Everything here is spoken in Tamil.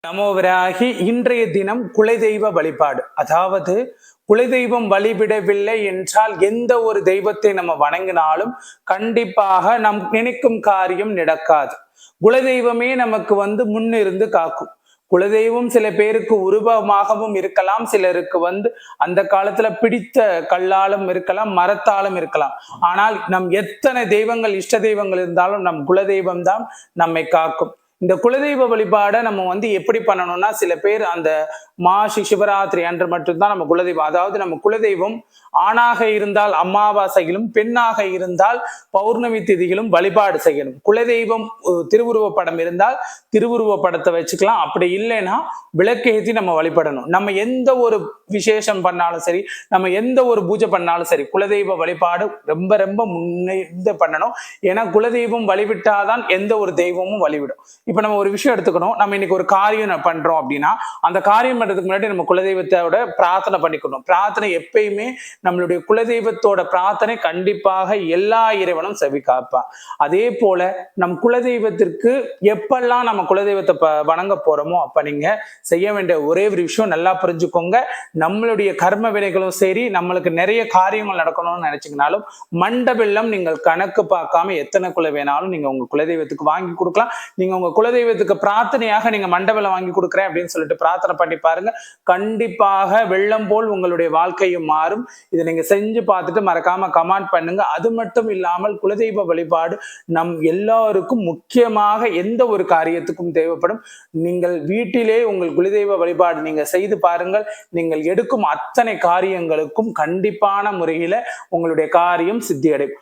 நமோவராகி இன்றைய தினம் குலதெய்வ வழிபாடு. அதாவது குலதெய்வம் வழிவிடவில்லை என்றால் எந்த ஒரு தெய்வத்தை நம்ம வணங்கினாலும் கண்டிப்பாக நம் நினைக்கும் காரியம் நடக்காது. குலதெய்வமே நமக்கு முன்னிருந்து காக்கும். குலதெய்வம் சில பேருக்கு உருவமாகவும் இருக்கலாம், சிலருக்கு அந்த காலத்துல பிடித்த கல்லாலும் இருக்கலாம், மரத்தாலும் இருக்கலாம். ஆனால் நம் எத்தனை தெய்வங்கள் இஷ்ட தெய்வங்கள் இருந்தாலும் நம் குலதெய்வம் தான் நம்மை காக்கும். இந்த குலதெய்வ வழிபாடை நம்ம எப்படி பண்ணணும்னா, சில பேர் அந்த மாசி சிவராத்திரி அன்று மட்டும்தான் நம்ம குலதெய்வம், அதாவது நம்ம குலதெய்வம் ஆணாக இருந்தால் அமாவாசையிலும், பெண்ணாக இருந்தால் பௌர்ணமி திதியிலும் வழிபாடு செய்யணும். குலதெய்வம் திருவுருவ படம் இருந்தால் திருவுருவ படத்தை வச்சுக்கலாம், அப்படி இல்லைன்னா விளக்கேற்றி நம்ம வழிபடணும். நம்ம எந்த ஒரு விசேஷம் பண்ணாலும் சரி, நம்ம எந்த ஒரு பூஜை பண்ணாலும் சரி, குலதெய்வ வழிபாடு ரொம்ப ரொம்ப முன்னே பண்ணணும். ஏன்னா குலதெய்வம் வழிவிட்டாதான் எந்த ஒரு தெய்வமும் வழிவிடும். இப்ப நம்ம ஒரு விஷயம் எடுத்துக்கணும், நம்ம இன்னைக்கு ஒரு காரியம் பண்றோம் அப்படின்னா அந்த காரியம் பண்றதுக்கு முன்னாடி நம்ம குலதெய்வத்தோட பிரார்த்தனை பண்ணிக்கணும். பிரார்த்தனை எப்பயுமே நம்மளுடைய குலதெய்வத்தோட பிரார்த்தனை கண்டிப்பாக எல்லா இறைவனும் செவி காப்பா. அதே போல நம் குலதெய்வத்திற்கு எப்பெல்லாம் நம்ம குலதெய்வத்தை வணங்க போறோமோ அப்ப நீங்க செய்ய வேண்டிய ஒரே ஒரு விஷயம் நல்லா புரிஞ்சுக்கோங்க. நம்மளுடைய கர்ம வினைகளும் சரி, நம்மளுக்கு நிறைய காரியங்கள் நடக்கணும்னு நினைச்சீங்கனாலும் மண்டபெல்லம் நீங்கள் கணக்கு பார்க்காம எத்தனை குல வேணாலும் நீங்க உங்க குலதெய்வத்துக்கு வாங்கி கொடுக்கலாம். நீங்க உங்க குலதெய்வத்துக்கு பிரார்த்தனையாக நீங்க மண்டபெல்லம் வாங்கி கொடுக்குறேன் அப்படின்னு சொல்லிட்டு பிரார்த்தனை பண்ணி பாருங்க. கண்டிப்பாக வெள்ளம் போல் உங்களுடைய வாழ்க்கையும் மாறும். இதை நீங்க செஞ்சு பார்த்துட்டு மறக்காம கமெண்ட் பண்ணுங்க. அது மட்டும் இல்லாமல் குலதெய்வ வழிபாடு நம் எல்லாருக்கும் முக்கியமாக எந்த ஒரு காரியத்துக்கும் தேவைப்படும். நீங்கள் வீட்டிலே உங்கள் குலதெய்வ வழிபாடு நீங்க செய்து பாருங்கள். நீங்கள் எடுக்கும் அத்தனை காரியங்களுக்கும் கண்டிப்பான முறையில உங்களுடைய காரியம் சித்தியடையும்.